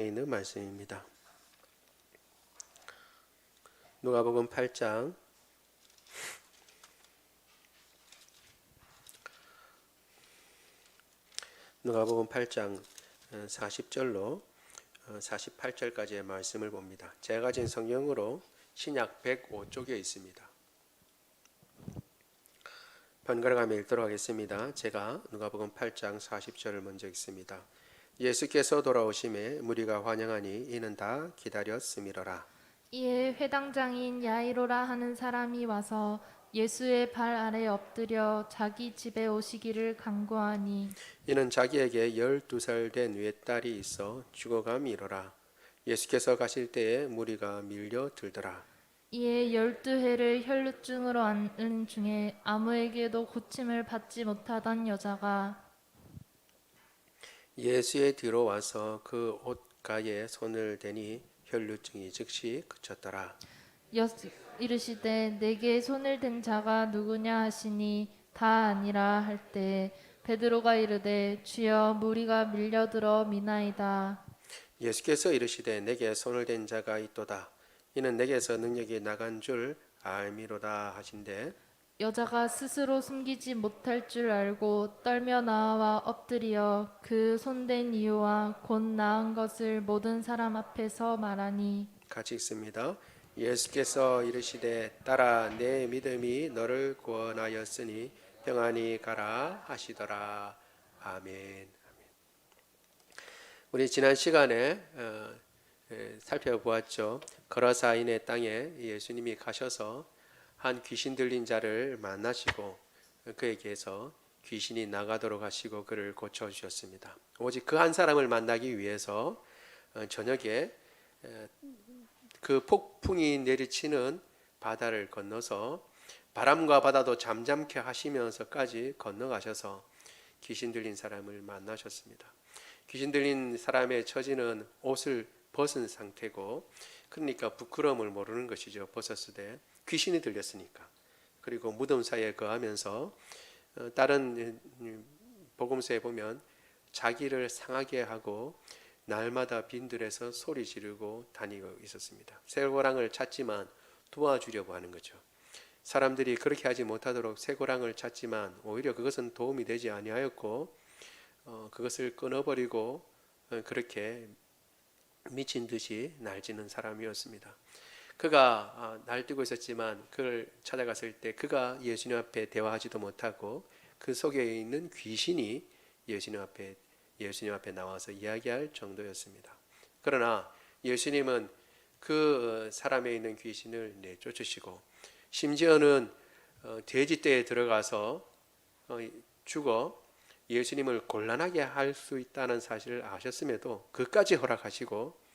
있는 말씀입니다. 누가복음 8장 누가복음 8장 40절로 48절까지의 말씀을 봅니다. 제가 가진 성경으로 신약 105쪽에 있습니다. 번갈아가며 읽도록 하겠습니다. 제가 누가복음 8장 40절을 먼저 읽습니다. 예수께서 돌아오심에 무리가 환영하니 이는 다 기다렸음이로라. 이에 회당장인 야이로라 하는 사람이 와서 예수의 발 아래 엎드려 자기 집에 오시기를 간구하니 이는 자기에게 12살 된 외딸이 있어 죽어감이로라. 예수께서 가실 때에 무리가 밀려 들더라. 이에 12해를 혈루증으로 앓는 중에 아무에게도 고침을 받지 못하던 여자가 예수의 뒤로 와서 그 옷가에 손을 대니 혈루증이 즉시 그쳤더라. 이르시되 내게 손을 댄 자가 누구냐 하시니 다 아니라 할 때 베드로가 이르되 주여 무리가 밀려들어 미나이다. 예수께서 이르시되 내게 손을 댄 자가 있도다. 이는 내게서 능력이 나간 줄 알미로다 하신대. 여자가 스스로 숨기지 못할 줄 알고 떨며 나와 엎드려 그 손댄 이유와 곧 나은 것을 모든 사람 앞에서 말하니 같이 읽습니다. 예수께서 이르시되 딸아 내 믿음이 너를 구원하였으니 평안히 가라 하시더라. 아멘. 우리 지난 시간에 살펴보았죠. 거라사인의 땅에 예수님이 가셔서 한 귀신 들린 자를 만나시고 그에게서 귀신이 나가도록 하시고 그를 고쳐주셨습니다. 오직 그 한 사람을 만나기 위해서 저녁에 그 폭풍이 내리치는 바다를 건너서 바람과 바다도 잠잠케 하시면서까지 건너가셔서 귀신 들린 사람을 만나셨습니다. 귀신 들린 사람의 처지는 옷을 벗은 상태고 그러니까 부끄러움을 모르는 것이죠. 벗었을 때 귀신이 들렸으니까. 그리고 무덤 사이에 거하면서 다른 복음서에 보면 자기를 상하게 하고 날마다 빈들에서 소리 지르고 다니고 있었습니다. 쇠고랑을 찾지만 도와주려고 하는 거죠. 사람들이 그렇게 하지 못하도록 쇠고랑을 찾지만 오히려 그것은 도움이 되지 아니하였고 그것을 끊어버리고 그렇게 미친 듯이 날뛰는 사람이었습니다. 그가 날뛰고 있었지만 그를 찾아갔을 때 그가 예수님 앞에 대화하지도 못하고 그 속에 있는 귀신이 예수님 앞에 나와서 이야기할 정도였습니다. 그러나 예수님은 그 사람에 있는 귀신을 내쫓으시고 심지어는 돼지떼에 들어가서 죽어 예수님을 곤란하게 할 수 있다는 사실을 아셨음에도 그까지 허락하시고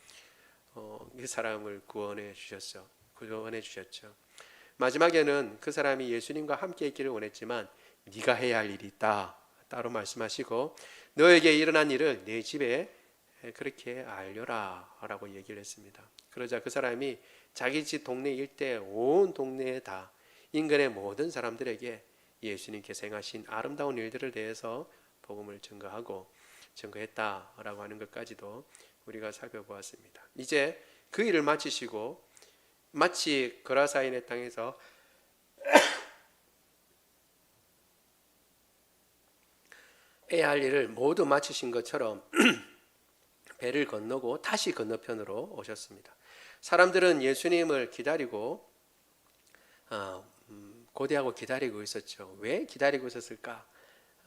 그 사람을 구원해 주셨죠. 마지막에는 그 사람이 예수님과 함께 있기를 원했지만 네가 해야 할 일이 있다 따로 말씀하시고 너에게 일어난 일을 내 집에 그렇게 알려라 라고 얘기를 했습니다. 그러자 그 사람이 자기 집 동네 일대 온 동네에 다 인근의 모든 사람들에게 예수님께서 행하신 아름다운 일들을 대해서 복음을 증거했다라고 하는 것까지도 우리가 살펴보았습니다. 이제 그 일을 마치시고 마치 거라사인의 땅에서 해야 할 일을 모두 마치신 것처럼 배를 건너고 다시 건너편으로 오셨습니다. 사람들은 예수님을 기다리고 고대하고 기다리고 있었죠. 왜 기다리고 있었을까?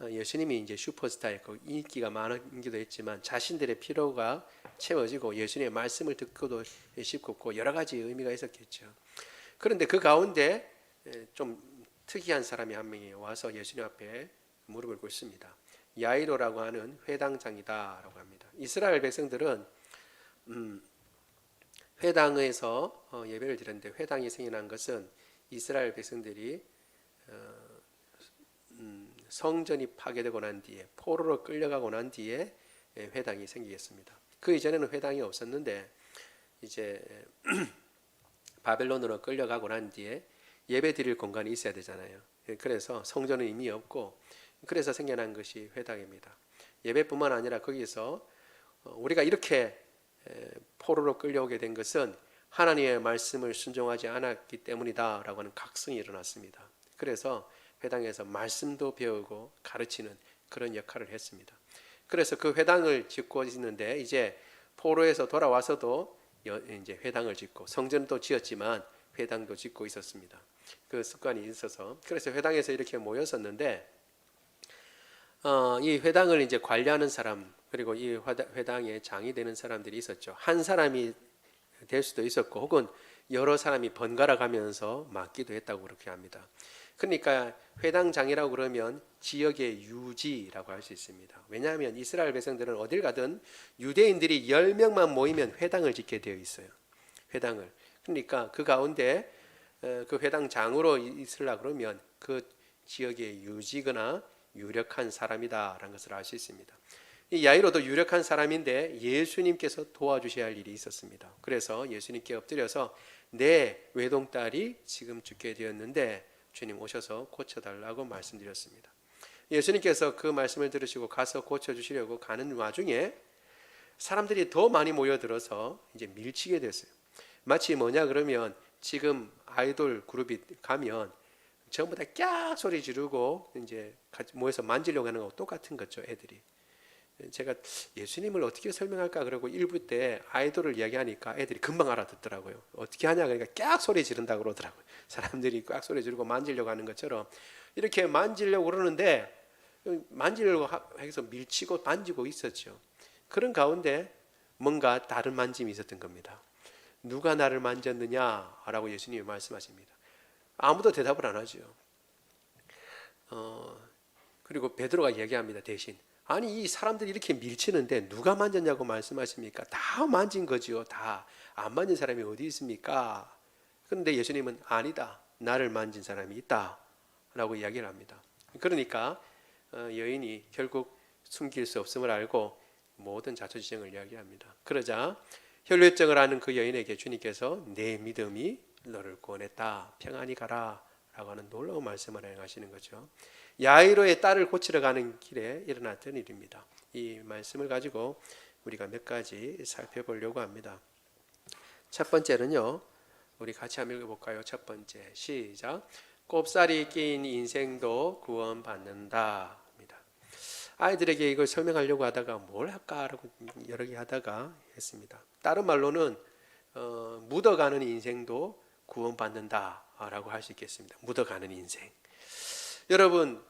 예수님이 이제 슈퍼스타였고 인기가 많기도 했지만 자신들의 피로가 채워지고 예수님의 말씀을 듣고도 싶고 여러 가지 의미가 있었겠죠. 그런데 그 가운데 좀 특이한 사람이 한 명이 와서 예수님 앞에 무릎을 꿇습니다. 야이로라고 하는 회당장이다라고 합니다. 이스라엘 백성들은 회당에서 예배를 드렸는데 회당이 생겨난 것은 이스라엘 백성들이 성전이 파괴되고 난 뒤에 포로로 끌려가고 난 뒤에 회당이 생기겠습니다. 그 이전에는 회당이 없었는데 이제 바벨론으로 끌려가고 난 뒤에 예배 드릴 공간이 있어야 되잖아요. 그래서 성전은 이미 없고 그래서 생겨난 것이 회당입니다. 예배뿐만 아니라 거기서 우리가 이렇게 포로로 끌려오게 된 것은 하나님의 말씀을 순종하지 않았기 때문이다라고 하는 각성이 일어났습니다. 그래서 회당에서 말씀도 배우고 가르치는 그런 역할을 했습니다. 그래서 그 회당을 짓고 있는데 이제 포로에서 돌아와서도 이제 회당을 짓고 성전도 지었지만 회당도 짓고 있었습니다. 그 습관이 있어서 그래서 회당에서 이렇게 모였었는데 이 회당을 이제 관리하는 사람 그리고 이 회당의 장이 되는 사람들이 있었죠. 한 사람이 될 수도 있었고 혹은 여러 사람이 번갈아 가면서 맡기도 했다고 그렇게 합니다. 그러니까 회당장이라고 그러면 지역의 유지라고 할 수 있습니다. 왜냐하면 이스라엘 백성들은 어딜 가든 유대인들이 10명만 모이면 회당을 짓게 되어 있어요. 회당을. 그러니까 그 가운데 그 회당장으로 있으려고 그러면 그 지역의 유지거나 유력한 사람이다라는 것을 알 수 있습니다. 이 야이로도 유력한 사람인데 예수님께서 도와주셔야 할 일이 있었습니다. 그래서 예수님께 엎드려서 내 외동딸이 지금 죽게 되었는데 주님 오셔서 고쳐달라고 말씀드렸습니다. 예수님께서 그 말씀을 들으시고 가서 고쳐주시려고 가는 와중에 사람들이 더 많이 모여들어서 이제 밀치게 됐어요. 마치 뭐냐 그러면 지금 아이돌 그룹이 가면 전부 다 깍 소리 지르고 이제 모여서 만지려고 하는 거하고 똑같은 거죠, 애들이. 제가 예수님을 어떻게 설명할까 그러고 일부 때 아이돌을 이야기하니까 애들이 금방 알아듣더라고요. 어떻게 하냐 그러니까 깍 소리 지른다고 그러더라고요. 사람들이 깍 소리 지르고 만지려고 하는 것처럼 이렇게 만지려고 그러는데 만지려고 해서 밀치고 만지고 있었죠. 그런 가운데 뭔가 다른 만짐이 있었던 겁니다. 누가 나를 만졌느냐라고 예수님이 말씀하십니다. 아무도 대답을 안 하죠. 그리고 베드로가 이야기합니다. 대신 아니 이 사람들이 이렇게 밀치는데 누가 만졌냐고 말씀하십니까? 다 만진 거지요. 다 안 만진 사람이 어디 있습니까? 그런데 예수님은 아니다. 나를 만진 사람이 있다 라고 이야기를 합니다. 그러니까 여인이 결국 숨길 수 없음을 알고 모든 자초지정을 이야기합니다. 그러자 혈루증을 앓는 그 여인에게 주님께서 내 믿음이 너를 구원했다. 평안히 가라 라고 하는 놀라운 말씀을 행하시는 거죠. 야이로의 딸을 고치러 가는 길에 일어났던 일입니다. 이 말씀을 가지고 우리가 몇 가지 살펴보려고 합니다. 첫 번째는요. 우리 같이 한번 읽어볼까요? 첫 번째 시작. 꼽살이 낀 인생도 구원받는다. 아이들에게 이걸 설명하려고 하다가 뭘 할까라고 여러 개 하다가 했습니다. 다른 말로는 묻어가는 인생도 구원받는다라고 할 수 있겠습니다. 묻어가는 인생. 여러분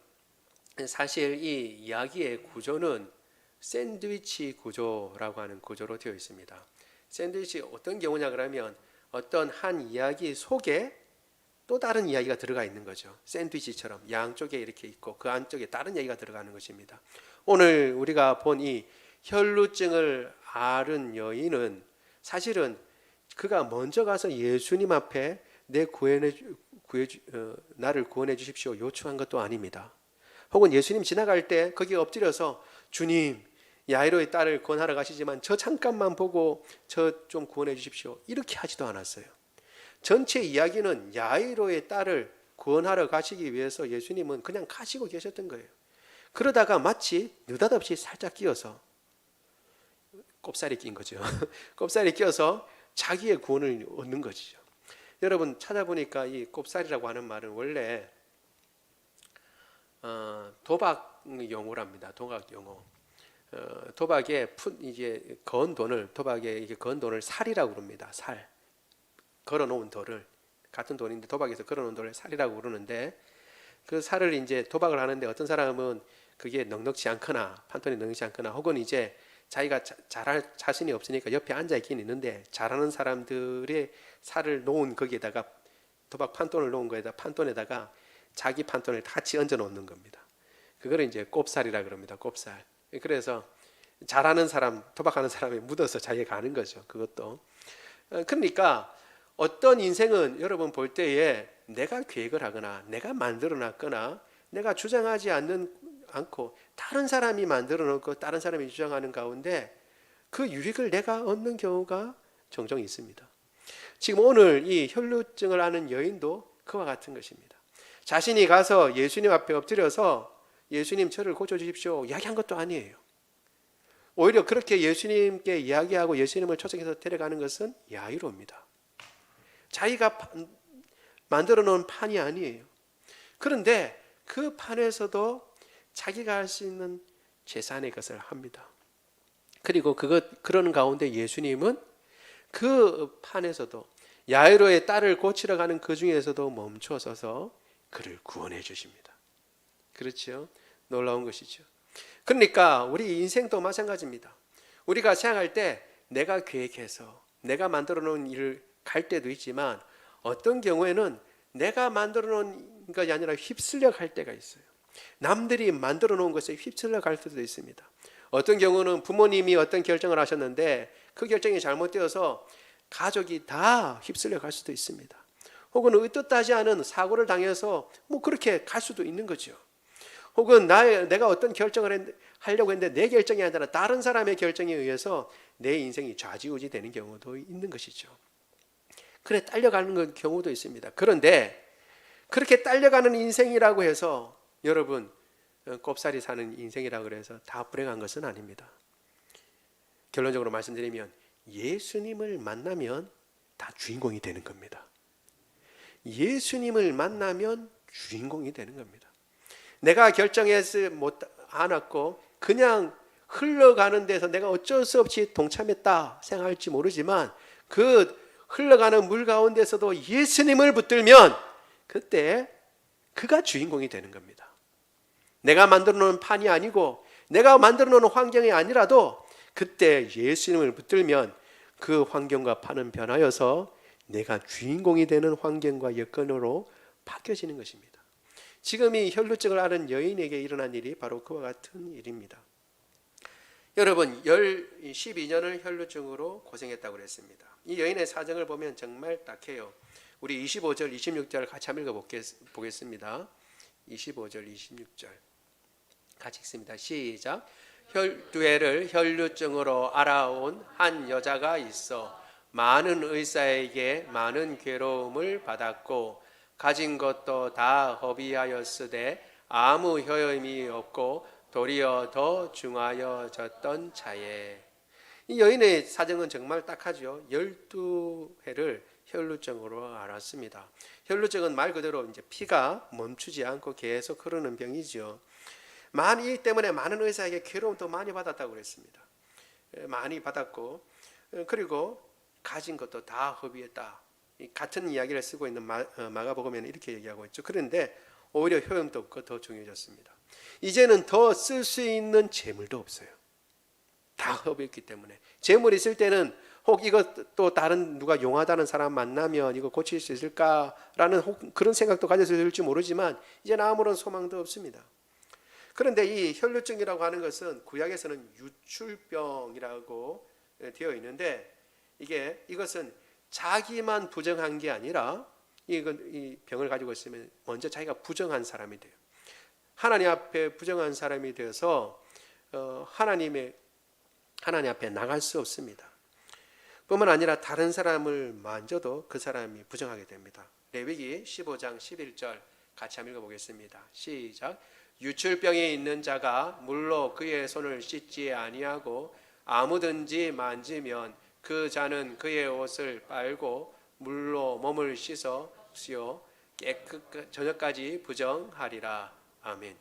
사실 이 이야기의 구조는 샌드위치 구조라고 하는 구조로 되어 있습니다. 샌드위치 어떤 경우냐 그러면 어떤 한 이야기 속에 또 다른 이야기가 들어가 있는 거죠. 샌드위치처럼 양쪽에 이렇게 있고 그 안쪽에 다른 이야기가 들어가는 것입니다. 오늘 우리가 본 이 혈루증을 앓은 여인은 사실은 그가 먼저 가서 예수님 앞에 나를 구원해 주십시오 요청한 것도 아닙니다. 혹은 예수님 지나갈 때 거기에 엎드려서 주님 야이로의 딸을 구원하러 가시지만 저 잠깐만 보고 저 좀 구원해 주십시오 이렇게 하지도 않았어요. 전체 이야기는 야이로의 딸을 구원하러 가시기 위해서 예수님은 그냥 가시고 계셨던 거예요. 그러다가 마치 느닷없이 살짝 끼어서 꼽살이 낀 거죠. 꼽살이 끼어서 자기의 구원을 얻는 것이죠. 여러분 찾아보니까 이 꼽살이라고 하는 말은 원래 도박 용어랍니다. 도박 용어. 도박에 이제 건 돈을 도박에 이게 건 돈을 살이라고 그럽니다. 살. 걸어놓은 돌을 같은 돈인데 도박에서 걸어놓은 돌을 살이라고 그러는데 그 살을 이제 도박을 하는데 어떤 사람은 그게 넉넉지 않거나 판돈이 넉넉지 않거나 혹은 이제 자기가 잘할 자신이 없으니까 옆에 앉아 있긴 있는데 잘하는 사람들의 살을 놓은 거기에다가 도박 판돈을 놓은 거에다 판돈에다가 자기 판돈을 같이 얹어 놓는 겁니다. 그거를 이제 꼽살이라 그럽니다. 꼽살. 그래서 잘하는 사람 도박하는 사람이 묻어서 자기가 가는 거죠. 그것도 그러니까 어떤 인생은 여러분 볼 때에 내가 계획을 하거나 내가 만들어 놨거나 내가 주장하지 않고 다른 사람이 만들어 놓고 다른 사람이 주장하는 가운데 그 유익을 내가 얻는 경우가 종종 있습니다. 지금 오늘 이 혈루증을 앓는 여인도 그와 같은 것입니다. 자신이 가서 예수님 앞에 엎드려서 예수님 저를 고쳐주십시오 이야기한 것도 아니에요. 오히려 그렇게 예수님께 이야기하고 예수님을 초청해서 데려가는 것은 야유로입니다. 자기가 만들어 놓은 판이 아니에요. 그런데 그 판에서도 자기가 할 수 있는 최선의 것을 합니다. 그리고 그러는 가운데 예수님은 그 판에서도 야이로의 딸을 고치러 가는 그 중에서도 멈춰서서 그를 구원해 주십니다. 그렇죠? 놀라운 것이죠. 그러니까 우리 인생도 마찬가지입니다. 우리가 생각할 때 내가 계획해서 내가 만들어 놓은 일을 갈 때도 있지만 어떤 경우에는 내가 만들어 놓은 것이 아니라 휩쓸려 갈 때가 있어요. 남들이 만들어 놓은 것에 휩쓸려 갈 때도 있습니다. 어떤 경우는 부모님이 어떤 결정을 하셨는데 그 결정이 잘못되어서 가족이 다 휩쓸려 갈 수도 있습니다. 혹은 의뜻하지 않은 사고를 당해서 그렇게 갈 수도 있는 거죠. 혹은 내가 어떤 결정을 하려고 했는데 내 결정이 아니라 다른 사람의 결정에 의해서 내 인생이 좌지우지 되는 경우도 있는 것이죠. 그래 딸려가는 경우도 있습니다. 그런데 그렇게 딸려가는 인생이라고 해서 여러분 꼽살이 사는 인생이라고 해서 다 불행한 것은 아닙니다. 결론적으로 말씀드리면 예수님을 만나면 다 주인공이 되는 겁니다. 예수님을 만나면 주인공이 되는 겁니다. 내가 결정해서 않았고 그냥 흘러가는 데서 내가 어쩔 수 없이 동참했다 생각할지 모르지만 그 흘러가는 물 가운데서도 예수님을 붙들면 그때 그가 주인공이 되는 겁니다. 내가 만들어 놓은 판이 아니고 내가 만들어 놓은 환경이 아니라도 그때 예수님을 붙들면 그 환경과 판은 변하여서 내가 주인공이 되는 환경과 여건으로 바뀌어지는 것입니다. 지금 이 혈루증을 앓은 여인에게 일어난 일이 바로 그와 같은 일입니다. 여러분 12년을 혈루증으로 고생했다고 그랬습니다. 이 여인의 사정을 보면 정말 딱해요. 우리 25절 26절 같이 한번 읽어보겠습니다. 25절 26절 같이 읽습니다. 시작. 12해를 혈루증으로 앓아온 한 여자가 있어 많은 의사에게 많은 괴로움을 받았고 가진 것도 다 허비하였으되 아무 효험이 없고 도리어 더 중하여졌던 자에. 이 여인의 사정은 정말 딱하죠. 12해를 혈루증으로 앓았습니다. 혈루증은 말 그대로 이제 피가 멈추지 않고 계속 흐르는 병이죠. 이 때문에 많은 의사에게 괴로움도 많이 받았다고 그랬습니다. 많이 받았고 그리고 가진 것도 다 허비했다. 같은 이야기를 쓰고 있는 마가복음에는 이렇게 얘기하고 있죠. 그런데 오히려 효험도 없고 더 중요해졌습니다. 이제는 더 쓸 수 있는 재물도 없어요. 다 허비했기 때문에. 재물이 있을 때는 혹 이것 또 다른 누가 용하다는 사람 만나면 이거 고칠 수 있을까라는 혹 그런 생각도 가졌을지 모르지만 이제는 아무런 소망도 없습니다. 그런데 이 혈루증이라고 하는 것은 구약에서는 유출병이라고 되어 있는데 이것은 자기만 부정한 게 아니라 이 병을 가지고 있으면 먼저 자기가 부정한 사람이 돼요. 하나님 앞에 부정한 사람이 되어서 하나님 앞에 나갈 수 없습니다. 뿐만 아니라 다른 사람을 만져도 그 사람이 부정하게 됩니다. 레위기 15장 11절 같이 한번 읽어보겠습니다. 시작. 유출병이 있는 자가 물로 그의 손을 씻지 아니하고 아무든지 만지면 그 자는 그의 옷을 빨고 물로 몸을 씻으시오 저녁까지 부정하리라. 아멘.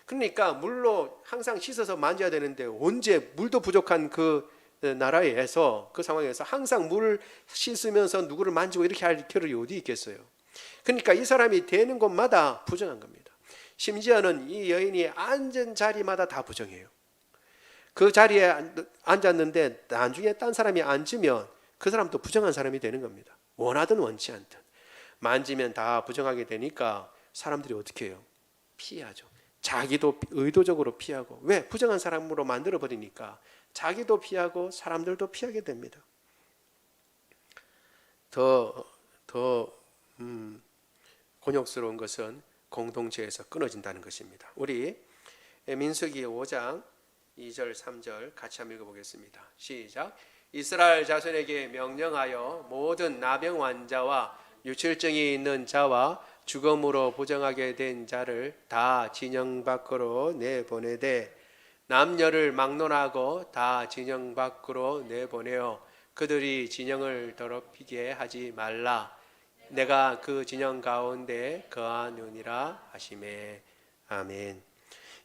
그러니까 물로 항상 씻어서 만져야 되는데 언제 물도 부족한 그 나라에서 그 상황에서 항상 물을 씻으면서 누구를 만지고 이렇게 할 겨를이 어디 있겠어요. 그러니까 이 사람이 되는 곳마다 부정한 겁니다. 심지어는 이 여인이 앉은 자리마다 다 부정해요. 그 자리에 앉았는데 나중에 딴 사람이 앉으면 그 사람도 부정한 사람이 되는 겁니다. 원하든 원치 않든 만지면 다 부정하게 되니까 사람들이 어떻게 해요? 피하죠. 자기도 의도적으로 피하고. 왜? 부정한 사람으로 만들어버리니까 자기도 피하고 사람들도 피하게 됩니다. 더 곤욕스러운 것은 공동체에서 끊어진다는 것입니다. 우리 민수기 5장 2절 3절 같이 한번 읽어보겠습니다. 시작. 이스라엘 자손에게 명령하여 모든 나병 환자와 유출증이 있는 자와 죽음으로 부정하게 된 자를 다 진영 밖으로 내보내되 남녀를 막론하고 다 진영 밖으로 내보내어 그들이 진영을 더럽히게 하지 말라. 내가 그 진영 가운데 거하느니라 하시매. 아멘.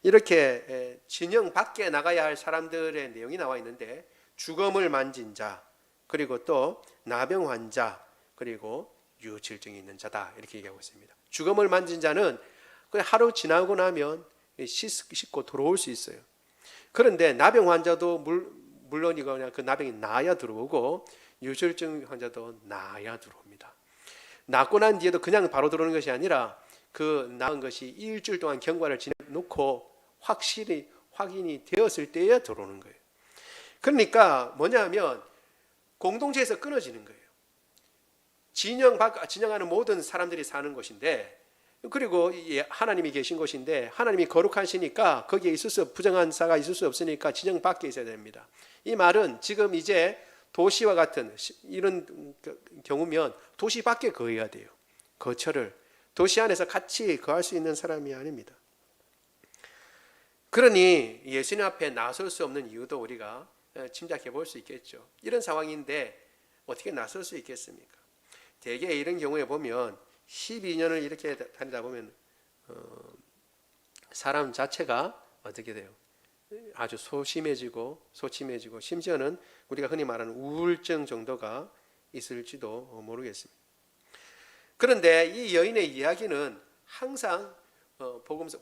이렇게 진영 밖에 나가야 할 사람들의 내용이 나와 있는데, 죽음을 만진 자, 그리고 또 나병 환자, 그리고 유질증이 있는 자다, 이렇게 얘기하고 있습니다. 죽음을 만진 자는 그냥 하루 지나고 나면 씻고 들어올 수 있어요. 그런데 나병 환자도 물론이거나 그 나병이 나야 들어오고, 유질증 환자도 나야 들어옵니다. 낫고 난 뒤에도 그냥 바로 들어오는 것이 아니라 그 나은 것이 일주일 동안 경과를 지내놓고 확실히 확인이 되었을 때에 들어오는 거예요. 그러니까 뭐냐면 공동체에서 끊어지는 거예요. 진영하는 모든 사람들이 사는 곳인데, 그리고 하나님이 계신 곳인데, 하나님이 거룩하시니까 거기에 있을 수 부정한 사가 있을 수 없으니까 진영 밖에 있어야 됩니다. 이 말은 지금 이제 도시와 같은 이런 경우면 도시 밖에 거해야 돼요. 거처를 도시 안에서 같이 거할 수 있는 사람이 아닙니다. 그러니 예수님 앞에 나설 수 없는 이유도 우리가 짐작해 볼 수 있겠죠. 이런 상황인데 어떻게 나설 수 있겠습니까? 대개 이런 경우에 보면 12년을 이렇게 다니다 보면 사람 자체가 어떻게 돼요? 아주 소심해지고 심지어는 우리가 흔히 말하는 우울증 정도가 있을지도 모르겠습니다. 그런데 이 여인의 이야기는 항상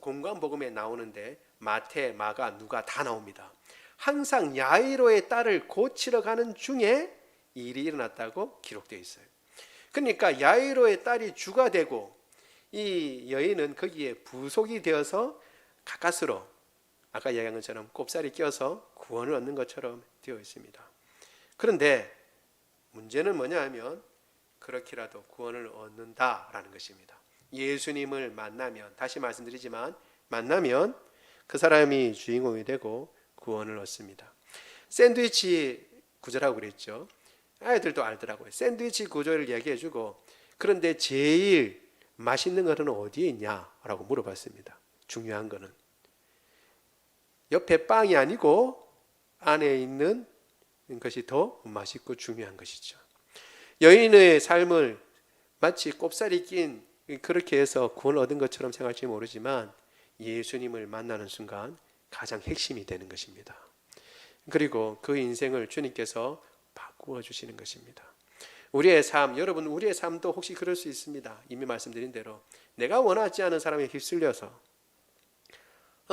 공관복음에 나오는데, 마태, 마가, 누가 다 나옵니다. 항상 야이로의 딸을 고치러 가는 중에 일이 일어났다고 기록되어 있어요. 그러니까 야이로의 딸이 주가 되고 이 여인은 거기에 부속이 되어서 가까스로 아까 이야기한 것처럼 꼽살이 껴서 구원을 얻는 것처럼 되어 있습니다. 그런데 문제는 뭐냐 하면 그렇게라도 구원을 얻는다라는 것입니다. 예수님을 만나면, 다시 말씀드리지만 만나면 그 사람이 주인공이 되고 구원을 얻습니다. 샌드위치 구조라고 그랬죠. 아이들도 알더라고요. 샌드위치 구조를 얘기해주고, 그런데 제일 맛있는 거는 어디에 있냐라고 물어봤습니다. 중요한 거는 옆에 빵이 아니고 안에 있는 것이 더 맛있고 중요한 것이죠. 여인의 삶을 마치 꼽살이 낀 그렇게 해서 구원을 얻은 것처럼 생각할지 모르지만 예수님을 만나는 순간 가장 핵심이 되는 것입니다. 그리고 그 인생을 주님께서 바꾸어 주시는 것입니다. 우리의 삶, 여러분 우리의 삶도 혹시 그럴 수 있습니다. 이미 말씀드린 대로 내가 원하지 않은 사람에 휩쓸려서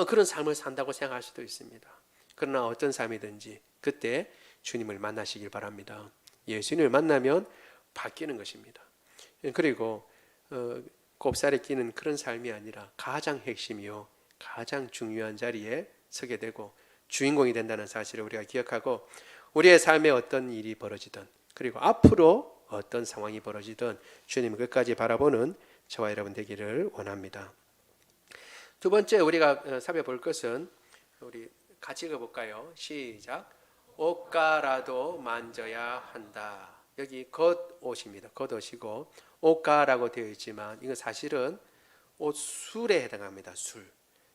그런 삶을 산다고 생각할 수도 있습니다. 그러나 어떤 삶이든지 그때 주님을 만나시길 바랍니다. 예수님을 만나면 바뀌는 것입니다. 그리고 곱살에 끼는 그런 삶이 아니라 가장 핵심이요 가장 중요한 자리에 서게 되고 주인공이 된다는 사실을 우리가 기억하고, 우리의 삶에 어떤 일이 벌어지든 그리고 앞으로 어떤 상황이 벌어지든 주님을 끝까지 바라보는 저와 여러분 되기를 원합니다. 두 번째 우리가 살펴볼 것은, 우리 같이 읽어볼까요? 시작. 옷가라도 만져야 한다. 여기 겉옷입니다. 겉옷이고 옷가라고 되어 있지만 이건 사실은 옷술에 해당합니다. 술.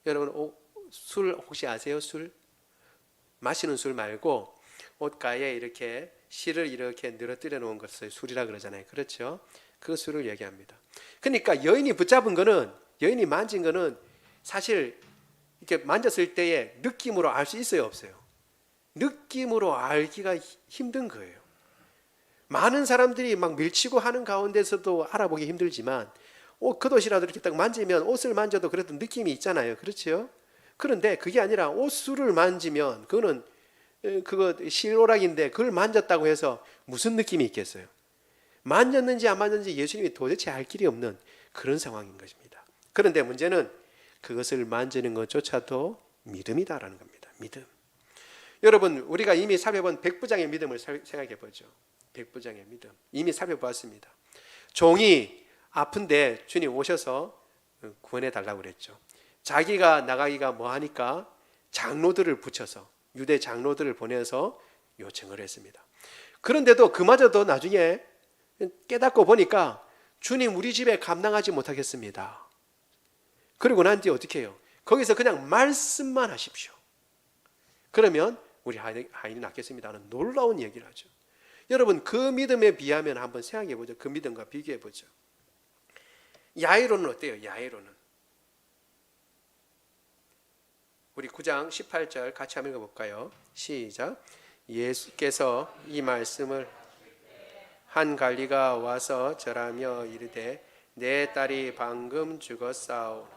여러분 술 혹시 아세요? 술? 마시는 술 말고 옷가에 이렇게 실을 이렇게 늘어뜨려 놓은 것을 술이라 그러잖아요. 그렇죠? 그 술을 얘기합니다. 그러니까 여인이 붙잡은 거는, 여인이 만진 거는 사실 이렇게 만졌을 때의 느낌으로 알 수 있어요, 없어요? 느낌으로 알기가 힘든 거예요. 많은 사람들이 막 밀치고 하는 가운데서도 알아보기 힘들지만 겉옷이라도 이렇게 딱 만지면, 옷을 만져도 그래도 느낌이 있잖아요. 그렇죠? 그런데 그게 아니라 옷술을 만지면 그거는 그거 실오락인데 그걸 만졌다고 해서 무슨 느낌이 있겠어요? 만졌는지 안 만졌는지 예수님이 도대체 알 길이 없는 그런 상황인 것입니다. 그런데 문제는 그것을 만지는 것조차도 믿음이다라는 겁니다. 믿음. 여러분 우리가 이미 살펴본 백부장의 믿음을 생각해 보죠. 백부장의 믿음 이미 살펴보았습니다. 종이 아픈데 주님 오셔서 구원해 달라고 그랬죠. 자기가 나가기가 뭐하니까 장로들을 붙여서, 유대 장로들을 보내서 요청을 했습니다. 그런데도 그마저도 나중에 깨닫고 보니까 주님 우리 집에 감당하지 못하겠습니다. 그리고 난 뒤에 어떻게 해요? 거기서 그냥 말씀만 하십시오. 그러면 우리 하인이 낫겠습니다 하는 놀라운 얘기를 하죠. 여러분, 그 믿음에 비하면 한번 생각해 보죠. 그 믿음과 비교해 보죠. 야이로는 어때요? 야이로는 우리 9장 18절 같이 한번 읽어볼까요? 시작. 예수께서 이 말씀을 한 관리가 와서 절하며 이르되 내 딸이 방금 죽었사오.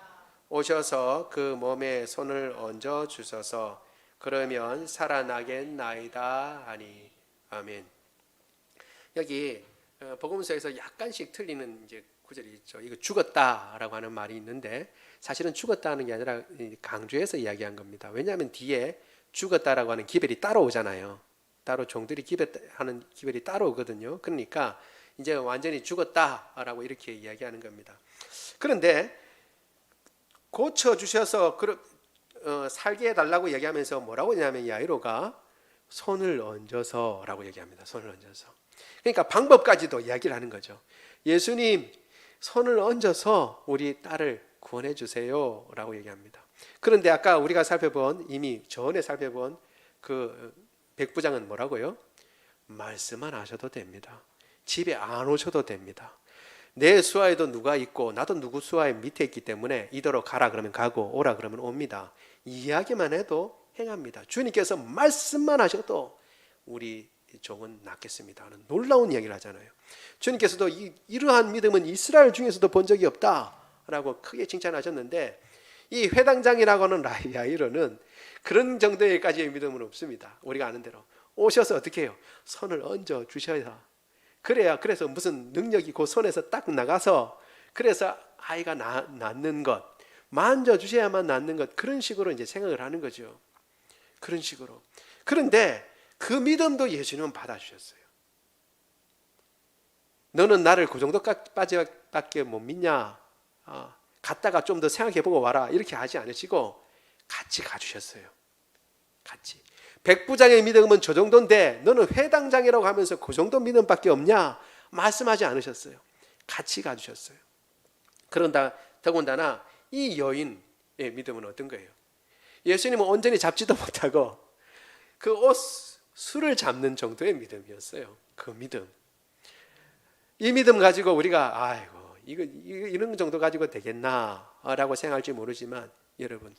오셔서 그 몸에 손을 얹어 주소서. 그러면 살아나겠나이다 하니. 아멘. 여기 복음서에서 약간씩 틀리는 이제 구절이 있죠. 이거 죽었다라고 하는 말이 있는데 사실은 죽었다는 게 아니라 강조해서 이야기한 겁니다. 왜냐하면 뒤에 죽었다라고 하는 기별이 따로 오잖아요. 따로 종들이 기별하는 기별이 따로 오거든요. 그러니까 이제 완전히 죽었다라고 이렇게 이야기하는 겁니다. 그런데 고쳐 주셔서 살게 해달라고 얘기하면서 뭐라고 하냐면 야이로가 손을 얹어서라고 얘기합니다. 손을 얹어서. 그러니까 방법까지도 이야기를 하는 거죠. 예수님, 손을 얹어서 우리 딸을 구원해 주세요 라고 얘기합니다. 그런데 아까 우리가 이미 전에 살펴본 그 백부장은 뭐라고요? 말씀만 하셔도 됩니다. 집에 안 오셔도 됩니다. 내 수하에도 누가 있고 나도 누구 수하에 밑에 있기 때문에 이대로 가라 그러면 가고 오라 그러면 옵니다. 이야기만 해도 행합니다. 주님께서 말씀만 하셔도 우리 종은 낫겠습니다 하는 놀라운 이야기를 하잖아요. 주님께서도 이러한 믿음은 이스라엘 중에서도 본 적이 없다라고 크게 칭찬하셨는데 이 회당장이라고 하는 야이로는 그런 정도의까지의 믿음은 없습니다. 우리가 아는 대로 오셔서 어떻게 해요? 손을 얹어 주셔야 그래서 무슨 능력이 그 손에서 딱 나가서 그래서 아이가 낫는 것, 만져 주셔야만 낫는 것, 그런 식으로 이제 생각을 하는 거죠. 그런 식으로. 그런데 그 믿음도 예수님은 받아주셨어요. 너는 나를 그 정도까지밖에 못 믿냐? 갔다가 좀 더 생각해보고 와라. 이렇게 하지 않으시고 같이 가주셨어요. 같이. 백부장의 믿음은 저 정도인데 너는 회당장이라고 하면서 그 정도 믿음밖에 없냐? 말씀하지 않으셨어요. 같이 가주셨어요. 그런다 더군다나 이 여인의 믿음은 어떤 거예요? 예수님은 온전히 잡지도 못하고 그 술을 잡는 정도의 믿음이었어요. 그 믿음. 이 믿음 가지고 우리가 이런 정도 가지고 되겠나라고 생각할지 모르지만 여러분,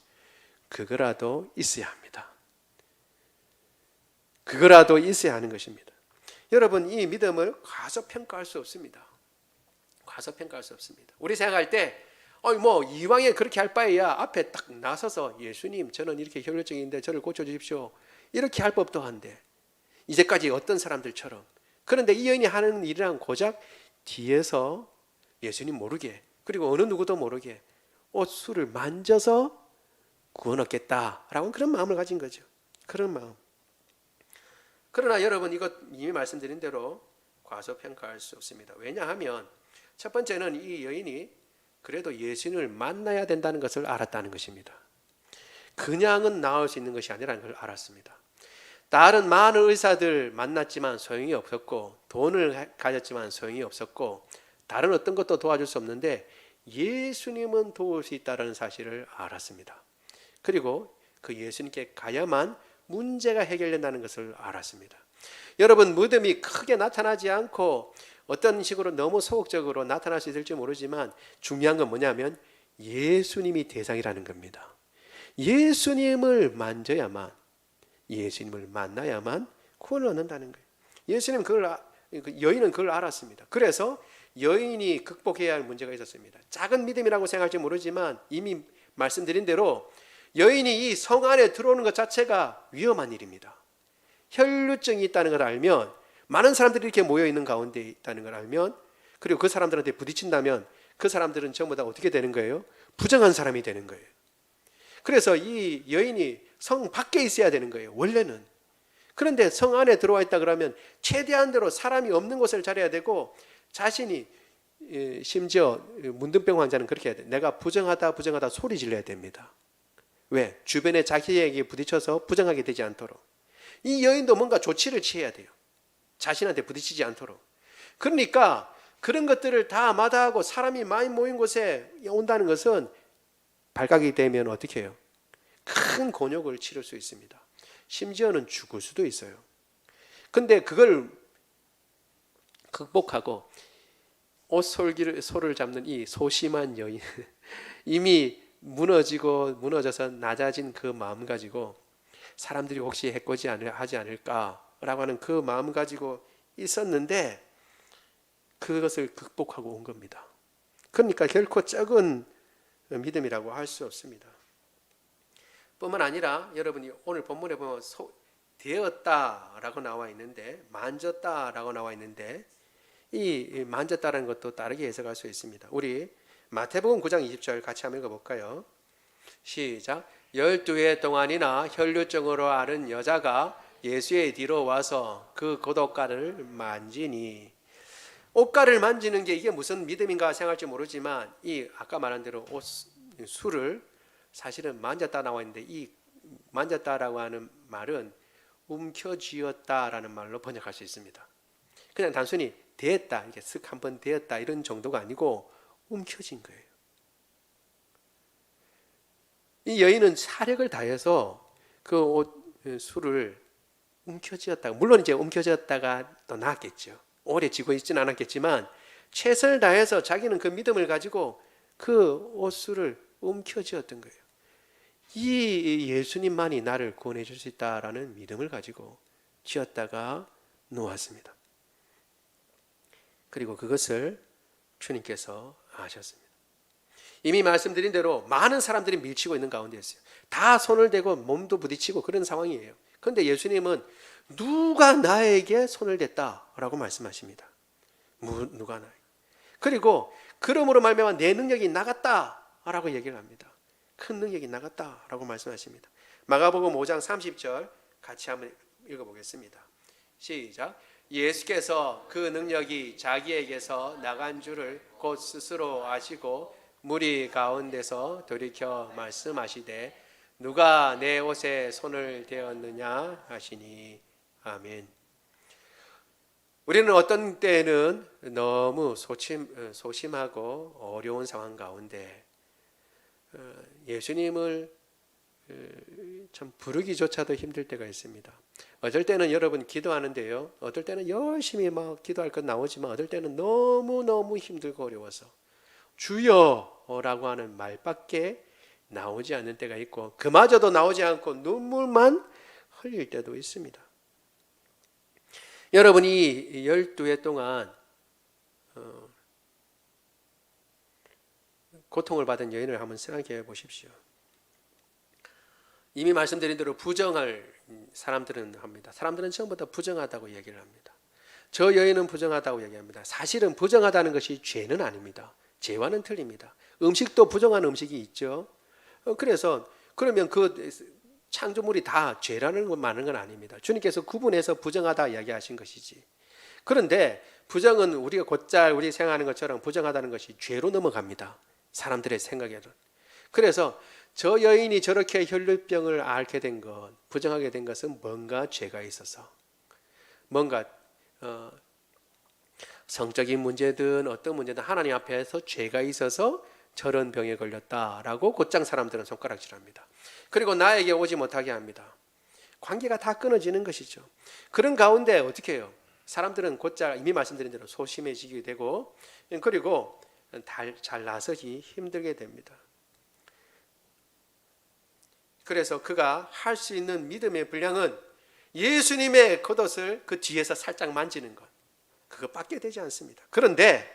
그거라도 있어야 합니다. 그거라도 있어야 하는 것입니다. 여러분, 이 믿음을 과소평가할 수 없습니다. 과소평가할 수 없습니다. 우리 생각할 때 이왕에 그렇게 할 바에야 앞에 딱 나서서 예수님, 저는 이렇게 혈류증인데 저를 고쳐주십시오. 이렇게 할 법도 한데 이제까지 어떤 사람들처럼. 그런데 이 여인이 하는 일이란 고작 뒤에서 예수님 모르게, 그리고 어느 누구도 모르게 옷술을 만져서 구원 얻겠다라고 그런 마음을 가진 거죠. 그런 마음. 그러나 여러분, 이것 이미 말씀드린 대로 과소평가할 수 없습니다. 왜냐하면 첫 번째는 이 여인이 그래도 예수님을 만나야 된다는 것을 알았다는 것입니다. 그냥은 나을 수 있는 것이 아니라는 걸 알았습니다. 다른 많은 의사들 만났지만 소용이 없었고, 돈을 가졌지만 소용이 없었고, 다른 어떤 것도 도와줄 수 없는데 예수님은 도울 수 있다는 사실을 알았습니다. 그리고 그 예수님께 가야만 문제가 해결된다는 것을 알았습니다. 여러분, 믿음이 크게 나타나지 않고 어떤 식으로 너무 소극적으로 나타날 수 있을지 모르지만 중요한 건 뭐냐면 예수님이 대상이라는 겁니다. 예수님을 만져야만, 예수님을 만나야만 구원을 얻는다는 거예요. 예수님 여인은 그걸 알았습니다. 그래서 여인이 극복해야 할 문제가 있었습니다. 작은 믿음이라고 생각할지 모르지만 이미 말씀드린 대로 여인이 이 성 안에 들어오는 것 자체가 위험한 일입니다. 혈류증이 있다는 걸 알면, 많은 사람들이 이렇게 모여 있는 가운데 있다는 걸 알면, 그리고 그 사람들한테 부딪힌다면 그 사람들은 전부 다 어떻게 되는 거예요? 부정한 사람이 되는 거예요. 그래서 이 여인이 성 밖에 있어야 되는 거예요, 원래는. 그런데 성 안에 들어와 있다 그러면 최대한대로 사람이 없는 곳을 자려야 되고, 자신이 심지어 문둥병 환자는 그렇게 해야 돼요. 내가 부정하다 소리 질러야 됩니다. 왜? 주변에 자기에게 부딪혀서 부정하게 되지 않도록. 이 여인도 뭔가 조치를 취해야 돼요. 자신한테 부딪히지 않도록. 그러니까 그런 것들을 다 마다하고 사람이 많이 모인 곳에 온다는 것은 발각이 되면 어떻게 해요? 큰 곤욕을 치를 수 있습니다. 심지어는 죽을 수도 있어요. 근데 그걸 극복하고 소를 잡는 이 소심한 여인, 이미 무너져서 낮아진 그 마음 가지고 사람들이 혹시 해코지 하지 않을까라고 하는 그 마음 가지고 있었는데 그것을 극복하고 온 겁니다. 그러니까 결코 적은 믿음이라고 할 수 없습니다. 뿐만 아니라 여러분이 오늘 본문에 보면 되었다라고 나와 있는데, 만졌다라고 나와 있는데, 이 만졌다라는 것도 다르게 해석할 수 있습니다. 우리 마태복음 9장 20절 같이 한번 읽어볼까요? 시작. 12해 동안이나 혈루증으로 앓은 여자가 예수의 뒤로 와서 그 겉옷가를 만지니. 옷가를 만지는 게 이게 무슨 믿음인가 생각할지 모르지만, 이 아까 말한 대로 술을 사실은 만졌다 나와 있는데, 이 만졌다라고 하는 말은 움켜쥐었다라는 말로 번역할 수 있습니다. 그냥 단순히 대었다, 이게 쓱 한번 대었다 이런 정도가 아니고 움켜쥔 거예요. 이 여인은 사력을 다해서 그 술을 움켜쥐었다가, 물론 이제 움켜쥐었다가 더 나았겠죠. 오래 쥐고 있지는 않았겠지만 최선을 다해서 자기는 그 믿음을 가지고 그 옷술을 움켜쥐었던 거예요. 이 예수님만이 나를 구원해 줄 수 있다라는 믿음을 가지고 쥐었다가 놓았습니다. 그리고 그것을 주님께서 아셨습니다. 이미 말씀드린 대로 많은 사람들이 밀치고 있는 가운데였어요. 다 손을 대고 몸도 부딪히고 그런 상황이에요. 그런데 예수님은 누가 나에게 손을 댔다라고 말씀하십니다. 누가 나에게. 그리고 그러므로 말미암아 내 능력이 나갔다라고 얘기를 합니다. 큰 능력이 나갔다라고 말씀하십니다. 마가복음 5장 30절 같이 한번 읽어보겠습니다. 시작. 예수께서 그 능력이 자기에게서 나간 줄을 곧 스스로 아시고 무리 가운데서 돌이켜 말씀하시되 누가 내 옷에 손을 대었느냐 하시니. 아멘. 우리는 어떤 때는 너무 소심하고 어려운 상황 가운데 예수님을 참 부르기조차도 힘들 때가 있습니다. 어떨 때는 여러분 기도하는데요, 어떨 때는 열심히 막 기도할 것 나오지만 어떨 때는 너무너무 힘들고 어려워서 주여라고 하는 말밖에 나오지 않는 때가 있고, 그마저도 나오지 않고 눈물만 흘릴 때도 있습니다. 여러분이 12해 동안 고통을 받은 여인을 한번 생각해 보십시오. 이미 말씀드린 대로 부정할 사람들은 합니다. 사람들은 전부 다 부정하다고 얘기를 합니다. 저 여인은 부정하다고 얘기합니다. 사실은 부정하다는 것이 죄는 아닙니다. 죄와는 틀립니다. 음식도 부정한 음식이 있죠. 그래서 그러면 그 창조물이 다 죄라는 건 많은 건 아닙니다. 주님께서 구분해서 부정하다 이야기하신 것이지. 그런데 부정은 우리가 곧잘 우리 생각하는 것처럼 부정하다는 것이 죄로 넘어갑니다. 사람들의 생각에는. 그래서 저 여인이 저렇게 혈루병을 앓게 된 것, 부정하게 된 것은 뭔가 죄가 있어서, 뭔가 성적인 문제든 어떤 문제든 하나님 앞에서 죄가 있어서 저런 병에 걸렸다라고 곧장 사람들은 손가락질합니다. 그리고 나에게 오지 못하게 합니다. 관계가 다 끊어지는 것이죠. 그런 가운데 어떻게 해요? 사람들은 곧잘 이미 말씀드린 대로 소심해지게 되고, 그리고 잘 나서기 힘들게 됩니다. 그래서 그가 할 수 있는 믿음의 분량은 예수님의 겉옷을 그 뒤에서 살짝 만지는 것, 그것밖에 되지 않습니다. 그런데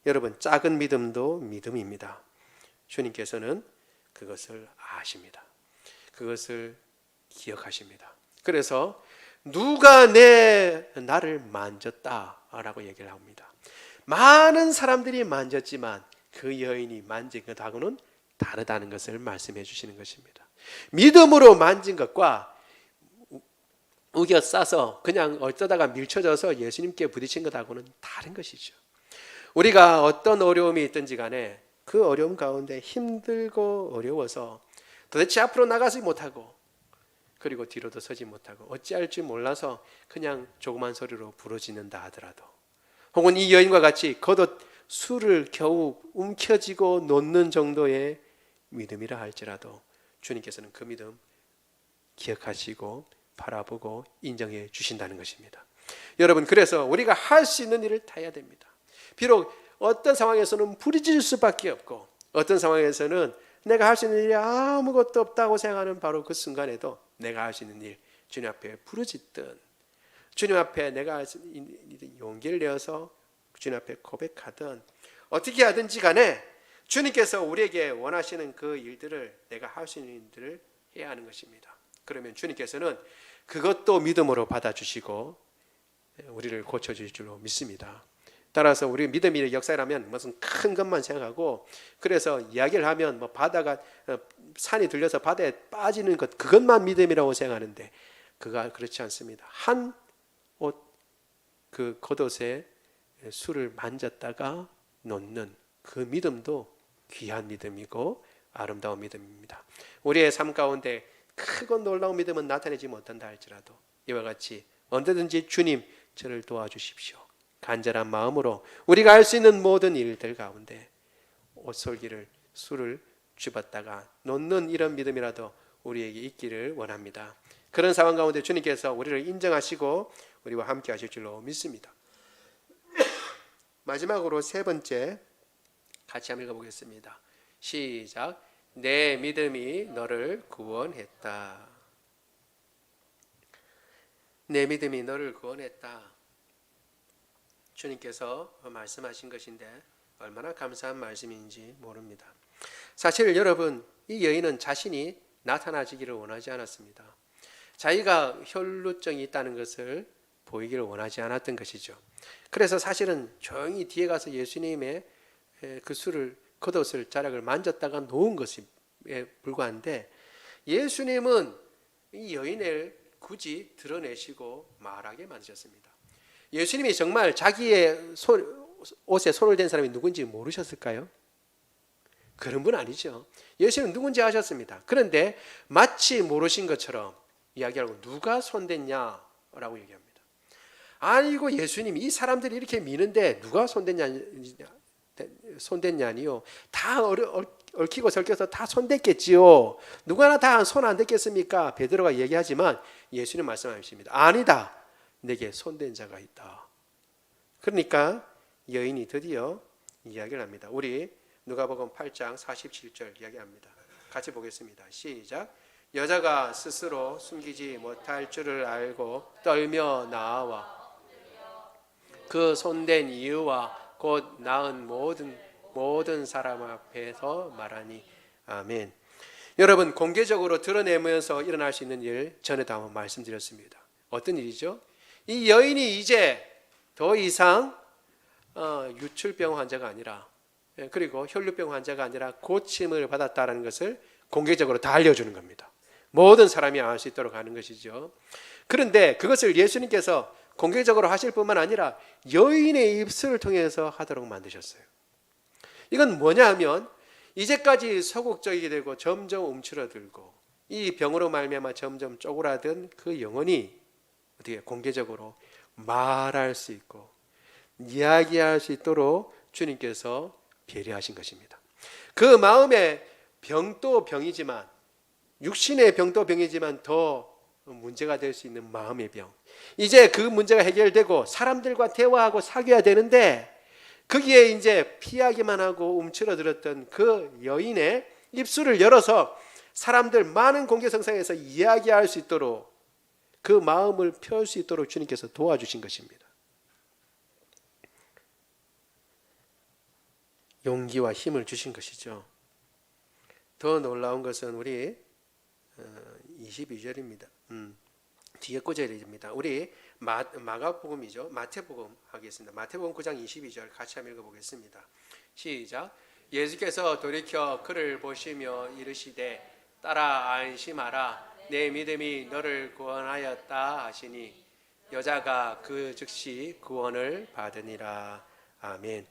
여러분, 작은 믿음도 믿음입니다. 주님께서는 그것을 아십니다. 그것을 기억하십니다. 그래서 누가 나를 만졌다라고 얘기를 합니다. 많은 사람들이 만졌지만 그 여인이 만진 것하고는 다르다는 것을 말씀해 주시는 것입니다. 믿음으로 만진 것과 우겨 싸서 그냥 어쩌다가 밀쳐져서 예수님께 부딪힌 것하고는 다른 것이죠. 우리가 어떤 어려움이 있든지 간에 그 어려움 가운데 힘들고 어려워서 도대체 앞으로 나가지 못하고, 그리고 뒤로도 서지 못하고 어찌할지 몰라서 그냥 조그만 소리로 부르짖는다 하더라도, 혹은 이 여인과 같이 겉옷 술을 겨우 움켜쥐고 놓는 정도의 믿음이라 할지라도 주님께서는 그 믿음 기억하시고 바라보고 인정해 주신다는 것입니다. 여러분, 그래서 우리가 할 수 있는 일을 다 해야 됩니다. 비록 어떤 상황에서는 부딪힐 수밖에 없고 어떤 상황에서는 내가 할 수 있는 일이 아무것도 없다고 생각하는 바로 그 순간에도 내가 할 수 있는 일, 주님 앞에 부르짖든 주님 앞에 내가 용기를 내어서 주님 앞에 고백하든 어떻게 하든지 간에 주님께서 우리에게 원하시는 그 일들을 내가 할 수 있는 일들을 해야 하는 것입니다. 그러면 주님께서는 그것도 믿음으로 받아주시고 우리를 고쳐주실 줄로 믿습니다. 따라서 우리 믿음의 역사라면 무슨 큰 것만 생각하고 그래서 이야기를 하면 뭐 바다가 산이 들려서 바다에 빠지는 것 그것만 믿음이라고 생각하는데 그가 그렇지 않습니다. 한 옷 그 겉옷에 술을 만졌다가 놓는 그 믿음도 귀한 믿음이고 아름다운 믿음입니다. 우리의 삶 가운데 크고 놀라운 믿음은 나타내지 못한다 할지라도 이와 같이 언제든지 주님 저를 도와주십시오. 간절한 마음으로 우리가 할 수 있는 모든 일들 가운데 옷솔기를 술을 쥐었다가 놓는 이런 믿음이라도 우리에게 있기를 원합니다. 그런 상황 가운데 주님께서 우리를 인정하시고 우리와 함께 하실 줄로 믿습니다. 마지막으로 세 번째 같이 한번 읽어보겠습니다. 시작. 내 믿음이 너를 구원했다. 내 믿음이 너를 구원했다. 주님께서 말씀하신 것인데 얼마나 감사한 말씀인지 모릅니다. 사실 여러분, 이 여인은 자신이 나타나지기를 원하지 않았습니다. 자기가 혈루증이 있다는 것을 보이기를 원하지 않았던 것이죠. 그래서 사실은 조용히 뒤에 가서 예수님의 그 술을 겉옷을 자락을 만졌다가 놓은 것에 불과한데 예수님은 이 여인을 굳이 드러내시고 말하게 만드셨습니다. 예수님이 정말 자기의 옷에 손을 댄 사람이 누군지 모르셨을까요? 그런 분 아니죠. 예수님은 누군지 아셨습니다. 그런데 마치 모르신 것처럼 이야기하고 누가 손댔냐라고 얘기합니다. 아니고 예수님이 이 사람들이 이렇게 미는데 누가 손댔냐니요. 다 얽히고 설켜서 다 손댔겠지요. 누구나 다 손 안 댔겠습니까? 베드로가 얘기하지만 예수님 말씀하십니다. 아니다. 내게 손댄 자가 있다. 그러니까 여인이 드디어 이야기를 합니다. 우리 누가복음 8장 47절 이야기합니다. 같이 보겠습니다. 시작. 여자가 스스로 숨기지 못할 줄을 알고 떨며 나와 그 손댄 이유와 곧 나은 모든 사람 앞에서 말하니 아멘. 여러분, 공개적으로 드러내면서 일어날 수 있는 일 전에도 한번 말씀드렸습니다. 어떤 일이죠? 이 여인이 이제 더 이상 유출병 환자가 아니라 그리고 혈루병 환자가 아니라 고침을 받았다는 것을 공개적으로 다 알려주는 겁니다. 모든 사람이 알 수 있도록 하는 것이죠. 그런데 그것을 예수님께서 공개적으로 하실 뿐만 아니라 여인의 입술을 통해서 하도록 만드셨어요. 이건 뭐냐 하면 이제까지 소극적이게 되고 점점 움츠러들고 이 병으로 말미암아 점점 쪼그라든 그 영혼이 어떻게 공개적으로 말할 수 있고 이야기할 수 있도록 주님께서 배려하신 것입니다. 그 마음의 병도 병이지만 육신의 병도 병이지만 더 문제가 될 수 있는 마음의 병. 이제 그 문제가 해결되고 사람들과 대화하고 사귀어야 되는데 거기에 이제 피하기만 하고 움츠러들었던 그 여인의 입술을 열어서 사람들 많은 공개성상에서 이야기할 수 있도록 그 마음을 펼 수 있도록 주님께서 도와주신 것입니다. 용기와 힘을 주신 것이죠. 더 놀라운 것은 우리 22절입니다. 뒤에 구절입니다. 우리 마가복음이죠. 마태복음 하겠습니다. 마태복음 9장 22절 같이 한번 읽어보겠습니다. 시작. 예수께서 돌이켜 그를 보시며 이르시되 따라 안심하라. 내 믿음이 너를 구원하였다 하시니 여자가 그 즉시 구원을 받으니라. 아멘.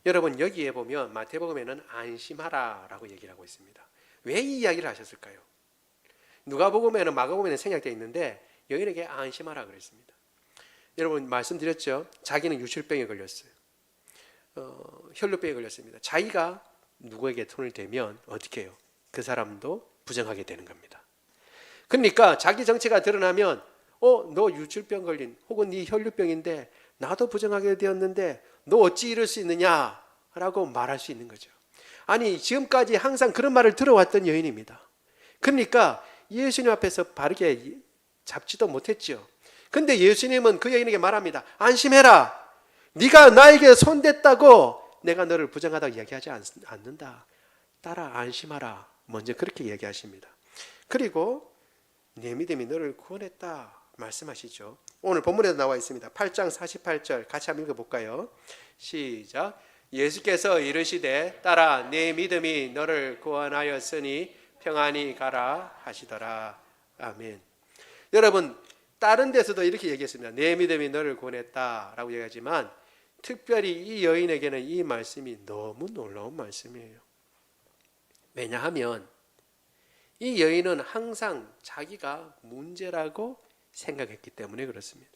여러분, 여기에 보면 마태복음에는 안심하라 라고 얘기를 하고 있습니다. 왜 이 이야기를 하셨을까요? 누가복음에는 마가복음에는 생략되어 있는데 여인에게 안심하라 그랬습니다. 여러분, 말씀드렸죠. 자기는 유출병에 걸렸어요. 혈루병에 걸렸습니다. 자기가 누구에게 손을 대면 어떻게 해요? 그 사람도 부정하게 되는 겁니다. 그러니까 자기 정체가 드러나면 너 유출병 걸린 혹은 네 혈류병인데 나도 부정하게 되었는데 너 어찌 이럴 수 있느냐라고 말할 수 있는 거죠. 아니 지금까지 항상 그런 말을 들어왔던 여인입니다. 그러니까 예수님 앞에서 바르게 잡지도 못했죠. 근데 예수님은 그 여인에게 말합니다. 안심해라. 네가 나에게 손댔다고 내가 너를 부정하다고 얘기하지 않는다. 따라 안심하라. 먼저 그렇게 얘기하십니다. 그리고 내 믿음이 너를 구원했다 말씀하시죠. 오늘 본문에도 나와 있습니다. 8장 48절 같이 한번 읽어볼까요? 시작. 예수께서 이르시되 따라 내 믿음이 너를 구원하였으니 평안히 가라 하시더라. 아멘. 여러분 다른 데서도 이렇게 얘기했습니다. 내 믿음이 너를 구원했다라고 얘기하지만 특별히 이 여인에게는 이 말씀이 너무 놀라운 말씀이에요. 왜냐하면 이 여인은 항상 자기가 문제라고 생각했기 때문에 그렇습니다.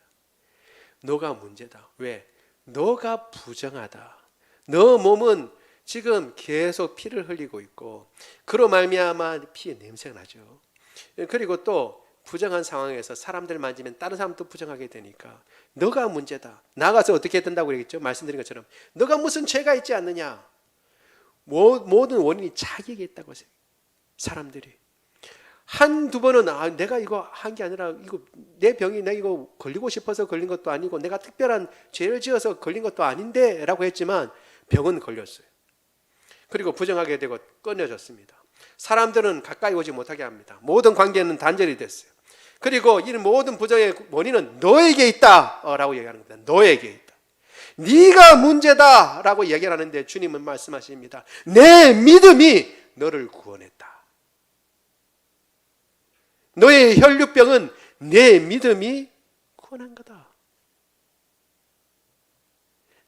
너가 문제다. 왜? 너가 부정하다. 너 몸은 지금 계속 피를 흘리고 있고 그로 말미암아 피의 냄새가 나죠. 그리고 또 부정한 상황에서 사람들 만지면 다른 사람도 부정하게 되니까 너가 문제다. 나가서 어떻게 된다고 그랬죠? 말씀드린 것처럼 너가 무슨 죄가 있지 않느냐. 모든 원인이 자기에게 있다고 생각해요. 사람들이 한두 번은 내가 이거 한 게 아니라 이거 내 병이 내가 이거 걸리고 싶어서 걸린 것도 아니고 내가 특별한 죄를 지어서 걸린 것도 아닌데 라고 했지만 병은 걸렸어요. 그리고 부정하게 되고 끊어졌습니다. 사람들은 가까이 오지 못하게 합니다. 모든 관계는 단절이 됐어요. 그리고 이 모든 부정의 원인은 너에게 있다 라고 얘기하는 겁니다. 너에게 있다. 네가 문제다 라고 얘기하는데 주님은 말씀하십니다. 내 믿음이 너를 구원했다. 너의 혈류병은 내 믿음이 구원한 거다.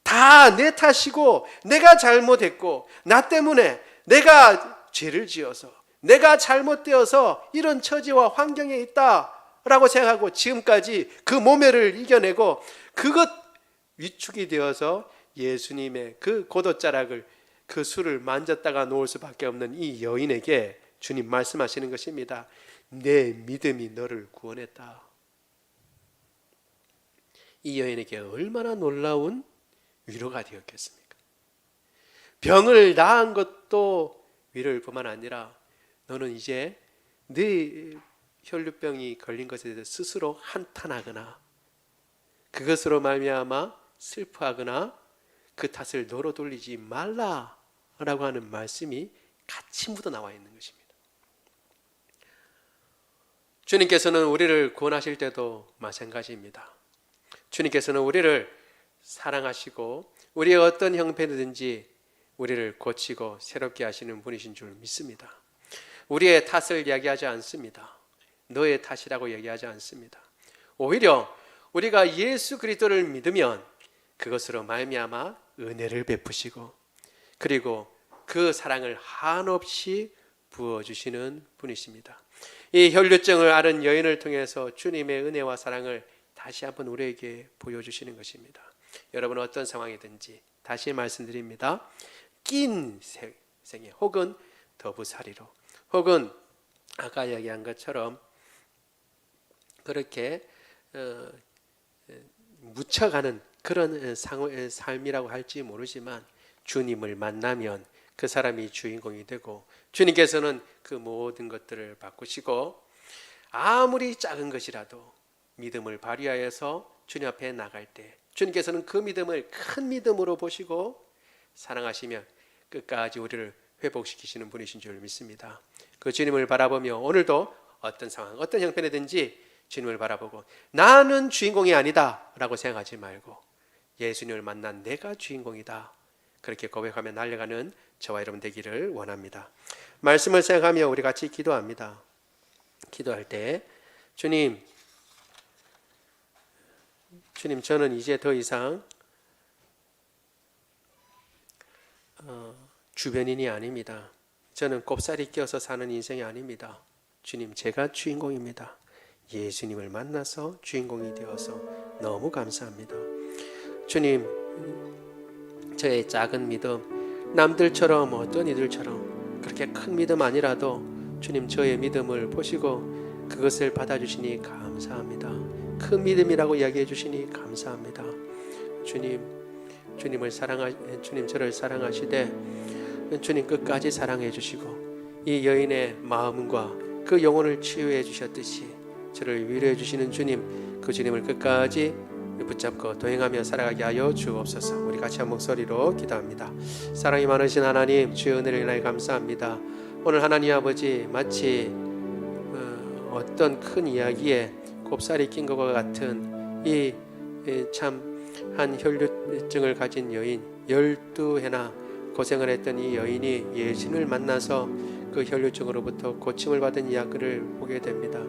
다 내 탓이고 내가 잘못했고 나 때문에 내가 죄를 지어서 내가 잘못되어서 이런 처지와 환경에 있다라고 생각하고 지금까지 그 모멸을 이겨내고 그것 위축이 되어서 예수님의 그 고도자락을 그 술을 만졌다가 놓을 수밖에 없는 이 여인에게 주님 말씀하시는 것입니다. 내 믿음이 너를 구원했다. 이 여인에게 얼마나 놀라운 위로가 되었겠습니까? 병을 나은 것도 위로일 뿐만 아니라 너는 이제 네 혈류병이 걸린 것에 대해서 스스로 한탄하거나 그것으로 말미암아 슬퍼하거나 그 탓을 너로 돌리지 말라라고 하는 말씀이 같이 묻어 나와 있는 것입니다. 주님께서는 우리를 구원하실 때도 마찬가지입니다. 주님께서는 우리를 사랑하시고 우리의 어떤 형편이든지 우리를 고치고 새롭게 하시는 분이신 줄 믿습니다. 우리의 탓을 이야기하지 않습니다. 너의 탓이라고 얘기하지 않습니다. 오히려 우리가 예수 그리스도를 믿으면 그것으로 말미암아 은혜를 베푸시고 그리고 그 사랑을 한없이 부어주시는 분이십니다. 이 혈류증을 앓은 여인을 통해서 주님의 은혜와 사랑을 다시 한번 우리에게 보여주시는 것입니다. 여러분은 어떤 상황이든지 다시 말씀드립니다. 낀 생애 혹은 더부살이로 혹은 아까 이야기한 것처럼 그렇게 묻혀가는 그런 삶이라고 할지 모르지만 주님을 만나면 그 사람이 주인공이 되고 주님께서는 그 모든 것들을 바꾸시고 아무리 작은 것이라도 믿음을 발휘하여서 주님 앞에 나갈 때 주님께서는 그 믿음을 큰 믿음으로 보시고 사랑하시며 끝까지 우리를 회복시키시는 분이신 줄 믿습니다. 그 주님을 바라보며 오늘도 어떤 상황, 어떤 형편이든지 주님을 바라보고 나는 주인공이 아니다 라고 생각하지 말고 예수님을 만난 내가 주인공이다 그렇게 고백하며 날아가는 저와 여러분 되기를 원합니다. 말씀을 생각하며 우리 같이 기도합니다. 기도할 때 주님 저는 이제 더 이상 주변인이 아닙니다. 저는 꼽살이 껴서 사는 인생이 아닙니다. 주님 제가 주인공입니다. 예수님을 만나서 주인공이 되어서 너무 감사합니다. 주님 저의 작은 믿음 남들처럼 어떤 이들처럼 그렇게 큰 믿음 아니라도 주님 저의 믿음을 보시고 그것을 받아주시니 감사합니다. 큰 믿음이라고 이야기해 주시니 감사합니다. 주님 저를 사랑하시되 주님 끝까지 사랑해 주시고 이 여인의 마음과 그 영혼을 치유해 주셨듯이 저를 위로해 주시는 주님, 그 주님을 끝까지 붙잡고 동행하며 살아가게 하여 주옵소서. 우리 같이 한 목소리로 기도합니다. 사랑이 많으신 하나님, 주의 은혜를 인하여 감사합니다. 오늘 하나님 아버지 마치 어떤 큰 이야기에 곱살이 낀 것과 같은 이 참 한 혈류증을 가진 여인, 12해나 고생을 했던 이 여인이 예수님을 만나서 그 혈류증으로부터 고침을 받은 이야기를 보게 됩니다.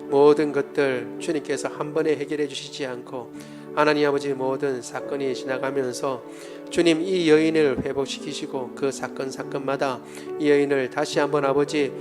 모든 것들 주님께서 한 번에 해결해 주시지 않고 하나님 아버지 모든 사건이 지나가면서 주님 이 여인을 회복시키시고 그 사건마다 이 여인을 다시 한번 아버지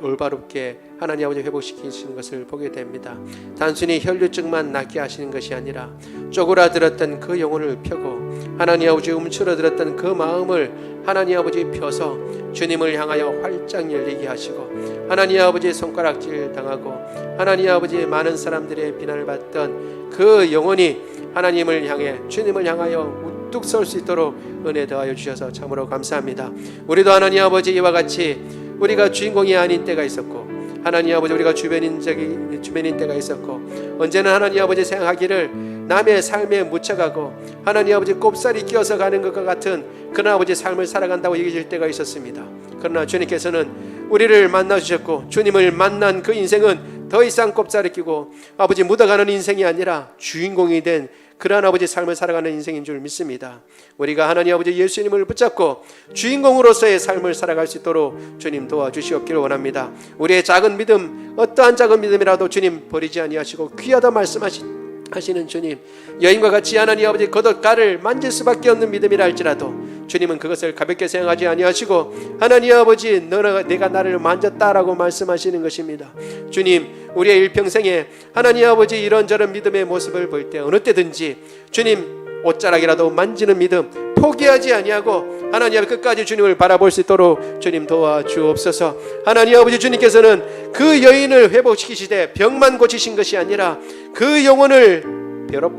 올바롭게 하나님 아버지 회복시키시는 것을 보게 됩니다. 단순히 혈류증만 낫게 하시는 것이 아니라 쪼그라들었던 그 영혼을 펴고 하나님 아버지 움츠러들었던 그 마음을 하나님 아버지 펴서 주님을 향하여 활짝 열리게 하시고 하나님 아버지 손가락질 당하고 하나님 아버지 많은 사람들의 비난을 받던 그 영혼이 하나님을 향해 주님을 향하여 우뚝 설 수 있도록 은혜 더하여 주셔서 참으로 감사합니다. 우리도 하나님 아버지 이와 같이 우리가 주인공이 아닌 때가 있었고 하나님 아버지 우리가 주변인 때가 있었고 언제나 하나님 아버지 생각하기를 남의 삶에 묻혀가고 하나님 아버지 꼽살이 끼어서 가는 것과 같은 그런 아버지 삶을 살아간다고 얘기할 때가 있었습니다. 그러나 주님께서는 우리를 만나주셨고 주님을 만난 그 인생은 더 이상 꼽살이 끼고 아버지 묻어가는 인생이 아니라 주인공이 된 그러한 아버지 삶을 살아가는 인생인 줄 믿습니다. 우리가 하나님 아버지 예수님을 붙잡고 주인공으로서의 삶을 살아갈 수 있도록 주님 도와주시옵기를 원합니다. 우리의 작은 믿음, 어떠한 작은 믿음이라도 주님 버리지 아니하시고 귀하다 말씀하시는 주님, 여인과 같이 하나님 아버지 겉옷가를 만질 수밖에 없는 믿음이라 할지라도 주님은 그것을 가볍게 생각하지 아니하시고 하나님 아버지 내가 나를 만졌다라고 말씀하시는 것입니다. 주님, 우리의 일평생에 하나님 아버지 이런저런 믿음의 모습을 볼 때 어느 때든지 주님 옷자락이라도 만지는 믿음 포기하지 아니하고 하나님 아버지 끝까지 주님을 바라볼 수 있도록 주님 도와주옵소서. 하나님 아버지 주님께서는 그 여인을 회복시키시되 병만 고치신 것이 아니라 그 영혼을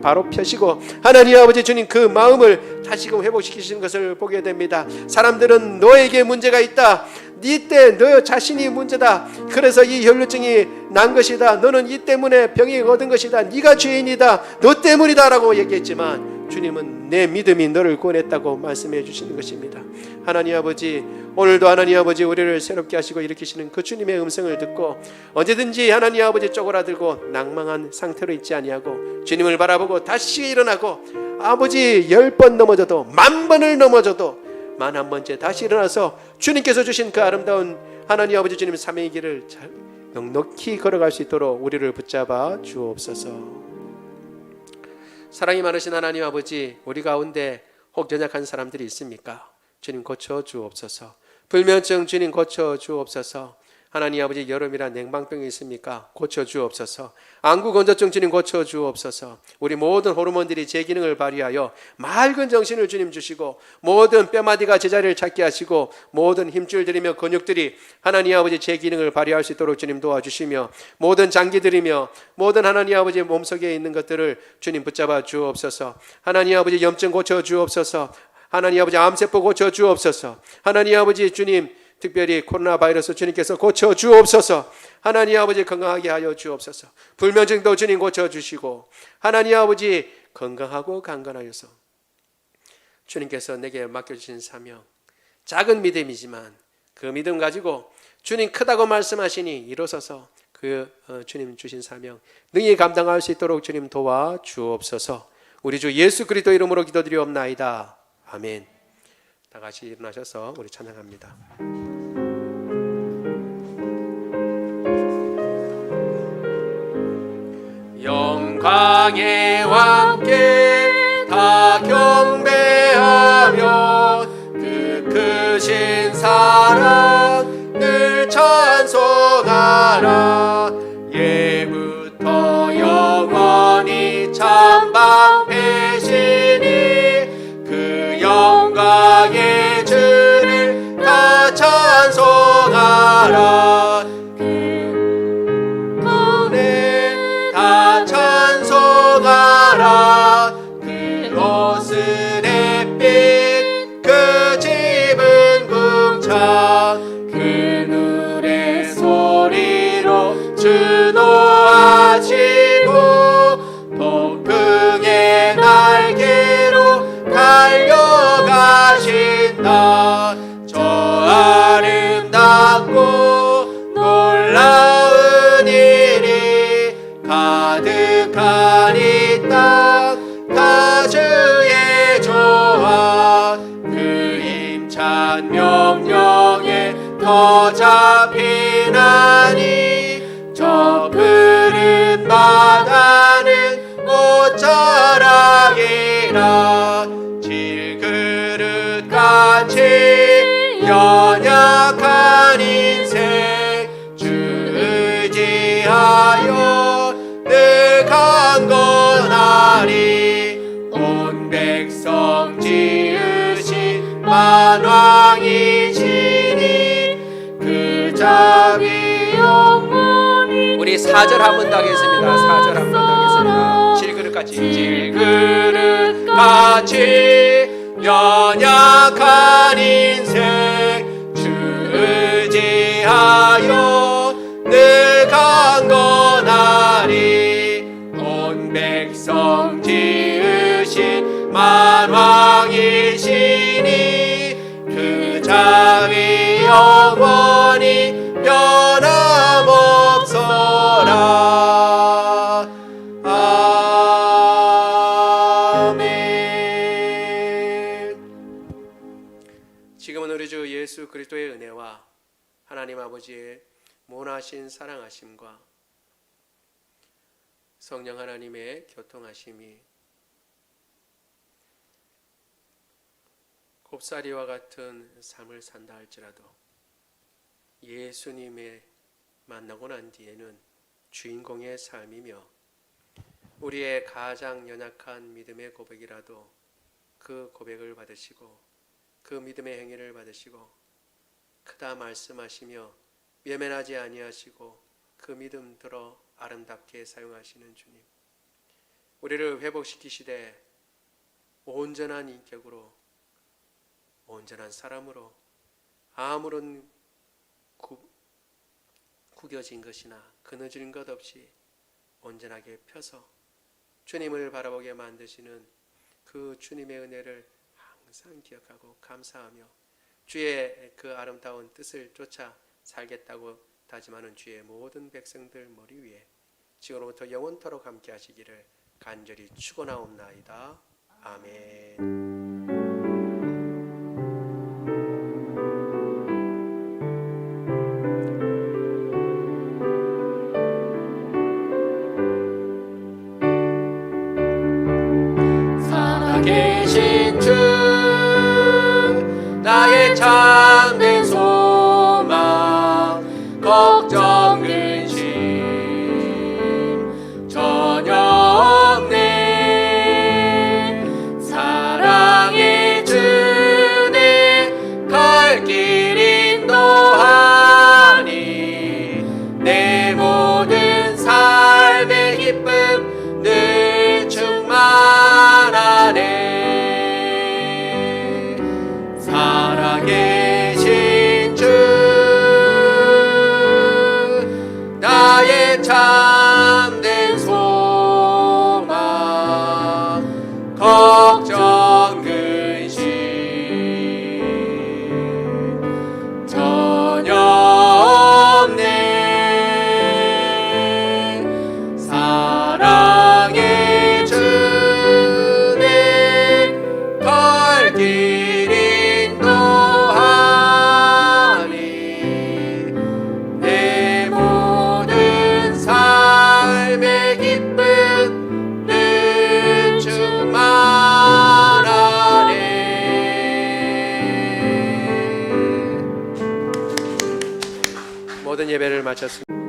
바로 펴시고 하나님 아버지 주님 그 마음을 다시금 회복시키시는 것을 보게 됩니다. 사람들은 너에게 문제가 있다, 네 때 너 자신이 문제다, 그래서 이 혈류증이 난 것이다, 너는 이 때문에 병이 얻은 것이다, 네가 죄인이다, 너 때문이다 라고 얘기했지만 주님은 내 믿음이 너를 구원했다고 말씀해 주시는 것입니다. 하나님 아버지, 오늘도 하나님 아버지 우리를 새롭게 하시고 일으키시는 그 주님의 음성을 듣고 언제든지 하나님 아버지 쪼그라들고 낭망한 상태로 있지 아니하고 주님을 바라보고 다시 일어나고 아버지 10번 넘어져도 10,000번을 넘어져도 만 한 번째 다시 일어나서 주님께서 주신 그 아름다운 하나님 아버지 주님 삼위의 길을 넉넉히 걸어갈 수 있도록 우리를 붙잡아 주옵소서. 사랑이 많으신 하나님 아버지, 우리 가운데 혹 연약한 사람들이 있습니까? 주님 고쳐 주옵소서. 불면증 주님 고쳐 주옵소서. 하나님 아버지 여름이라 냉방병이 있습니까? 고쳐 주옵소서. 안구 건조증 주님 고쳐 주옵소서. 우리 모든 호르몬들이 제 기능을 발휘하여 맑은 정신을 주님 주시고 모든 뼈마디가 제자리를 찾게 하시고 모든 힘줄 들이며 근육들이 하나님 아버지 제 기능을 발휘할 수 있도록 주님 도와주시며 모든 장기들이며 모든 하나님 아버지 몸속에 있는 것들을 주님 붙잡아 주옵소서. 하나님 아버지 염증 고쳐 주옵소서. 하나님 아버지 암세포 고쳐 주옵소서. 하나님 아버지 주님 특별히 코로나 바이러스 주님께서 고쳐 주옵소서. 하나님 아버지 건강하게 하여 주옵소서. 불면증도 주님 고쳐 주시고 하나님 아버지 건강하고 강건하여서 주님께서 내게 맡겨주신 사명, 작은 믿음이지만 그 믿음 가지고 주님 크다고 말씀하시니 이루어서서 그 주님 주신 사명 능히 감당할 수 있도록 주님 도와 주옵소서. 우리 주 예수 그리스도 이름으로 기도드리옵나이다. 아멘. 다 같이 일어나셔서 우리 찬양합니다. 영광의 왕께 다 경배하며 그 크신 사랑 늘 찬송하라. 예부터 영원히 참방패시니 그 영광의 주를 다 찬송하라. 그 한 명령에 더 잡히나니 저 푸른 바다는 옷자락이라 질그릇같이 연약한 인생 주 의지하여 늘 강건하리 온 백성 지으신 만왕이시니 그 자비 영원히 우리 4절 한 번 더 하겠습니다. 4절 한 번 더 하겠습니다. 질그릇같이 연약한 인생 주 의지하여 늘 강건하리 온 백성 지으신 만왕이시니 그 자비 영원히 변함없어라. 아멘. 지금은 우리 주 예수 그리스도의 은혜와 하나님 아버지의 모나신 사랑하심과 성령 하나님의 교통하심이 곱사리와 같은 삶을 산다 할지라도 예수님의 만나고 난 뒤에는 주인공의 삶이며 우리의 가장 연약한 믿음의 고백이라도 그 고백을 받으시고 그 믿음의 행위를 받으시고 크다 말씀하시며 외면하지 아니하시고 그 믿음 들어 아름답게 사용하시는 주님, 우리를 회복시키시되 온전한 인격으로 온전한 사람으로 아무런 구겨진 것이나 그늘진 것 없이 온전하게 펴서 주님을 바라보게 만드시는 그 주님의 은혜를 항상 기억하고 감사하며 주의 그 아름다운 뜻을 쫓아 살겠다고 다짐하는 주의 모든 백성들 머리 위에 지금부터 영원토록 함께 하시기를 간절히 축원하옵나이다. 아멘. 살아계신 주 나의 참된 소망 걱정 근심 전혀 없네 사랑의 주네 갈 길 인도하니 내 모든 삶의 기쁨 늘 충만하네 살아계신 주 나의 참된 소망 걱정 근심 전혀 없네 사랑의 주네 갈 길 인도하니 내 모든 삶의 기쁨 늘 충만하네. 모든 예배를 마쳤습니다.